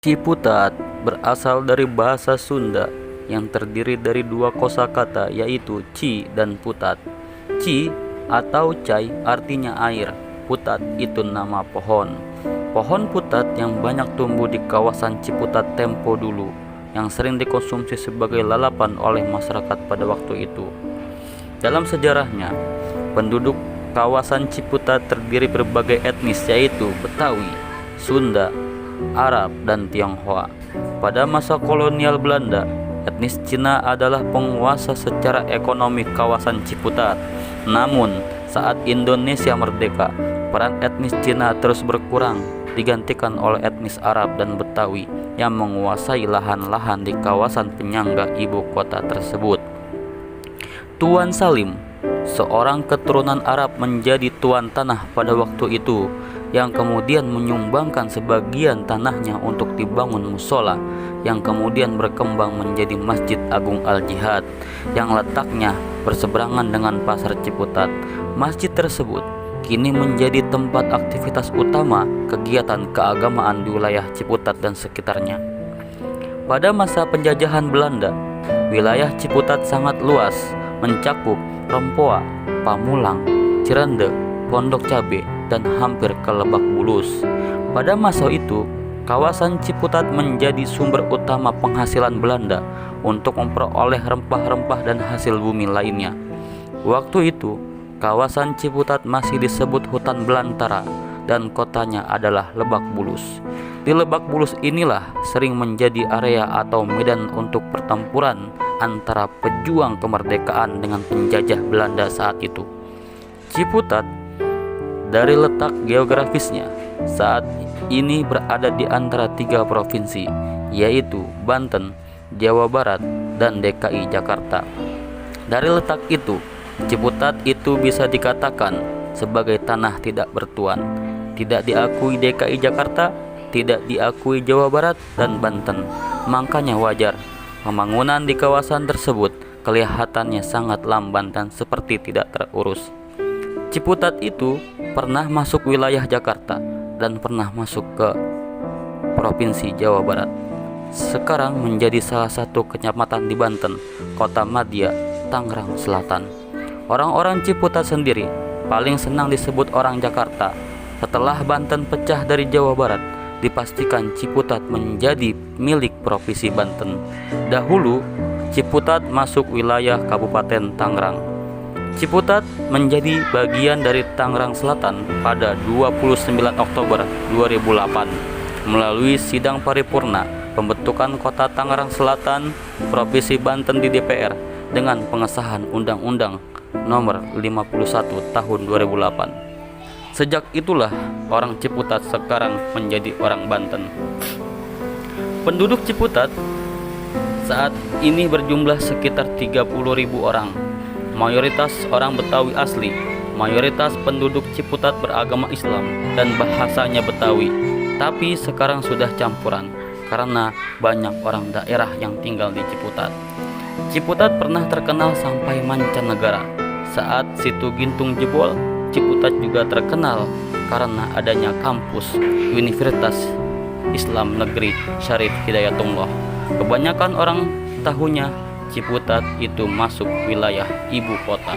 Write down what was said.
Ciputat berasal dari bahasa Sunda yang terdiri dari dua kosakata yaitu ci dan putat. Ci atau cai artinya air, putat itu nama pohon. Pohon putat yang banyak tumbuh di kawasan Ciputat tempo dulu, yang sering dikonsumsi sebagai lalapan oleh masyarakat pada waktu itu. Dalam sejarahnya, penduduk kawasan Ciputat terdiri berbagai etnis yaitu Betawi, Sunda, Arab, dan Tionghoa. Pada masa kolonial Belanda, etnis Cina adalah penguasa secara ekonomi kawasan Ciputat. Namun, saat Indonesia merdeka, peran etnis Cina terus berkurang, digantikan oleh etnis Arab dan Betawi yang menguasai lahan-lahan di kawasan penyangga ibu kota tersebut. Tuan Salim, seorang keturunan Arab, menjadi tuan tanah pada waktu itu, yang kemudian menyumbangkan sebagian tanahnya untuk dibangun musola, yang kemudian berkembang menjadi Masjid Agung Al-Jihad yang letaknya berseberangan dengan Pasar Ciputat. Masjid tersebut kini menjadi tempat aktivitas utama kegiatan keagamaan di wilayah Ciputat dan sekitarnya. Pada masa penjajahan Belanda, wilayah Ciputat sangat luas, mencakup Rempoa, Pamulang, Cirende, Pondok Cabe, dan hampir ke Lebak Bulus. Pada masa itu, kawasan Ciputat menjadi sumber utama penghasilan Belanda untuk memperoleh rempah-rempah dan hasil bumi lainnya. Waktu itu, kawasan Ciputat masih disebut hutan belantara dan kotanya adalah Lebak Bulus. Di Lebak Bulus inilah sering menjadi area atau medan untuk pertempuran antara pejuang kemerdekaan dengan penjajah Belanda saat itu. Ciputat dari letak geografisnya saat ini berada di antara tiga provinsi, yaitu Banten, Jawa Barat, dan DKI Jakarta. Dari letak itu, Ciputat itu bisa dikatakan sebagai tanah tidak bertuan, tidak diakui DKI Jakarta, tidak diakui Jawa Barat dan Banten. Makanya wajar pembangunan di kawasan tersebut kelihatannya sangat lamban dan seperti tidak terurus. Ciputat itu pernah masuk wilayah Jakarta dan pernah masuk ke Provinsi Jawa Barat. Sekarang menjadi salah satu kecamatan di Banten, Kota Madya, Tangerang Selatan. Orang-orang Ciputat sendiri paling senang disebut orang Jakarta. Setelah Banten pecah dari Jawa Barat, dipastikan Ciputat menjadi milik Provinsi Banten. Dahulu, Ciputat masuk wilayah Kabupaten Tangerang. Ciputat menjadi bagian dari Tangerang Selatan pada 29 Oktober 2008 melalui sidang paripurna pembentukan Kota Tangerang Selatan Provinsi Banten di DPR dengan pengesahan Undang-Undang Nomor 51 Tahun 2008. Sejak itulah orang Ciputat sekarang menjadi orang Banten. Penduduk Ciputat saat ini berjumlah sekitar 30.000 orang. Mayoritas orang Betawi asli. Mayoritas penduduk Ciputat beragama Islam dan bahasanya Betawi. Tapi sekarang sudah campuran karena banyak orang daerah yang tinggal di Ciputat. Ciputat pernah terkenal sampai mancanegara. Saat Situ Gintung jebol, Ciputat juga terkenal karena adanya kampus Universitas Islam Negeri Syarif Hidayatullah. Kebanyakan orang tahunya Ciputat itu masuk wilayah ibu kota.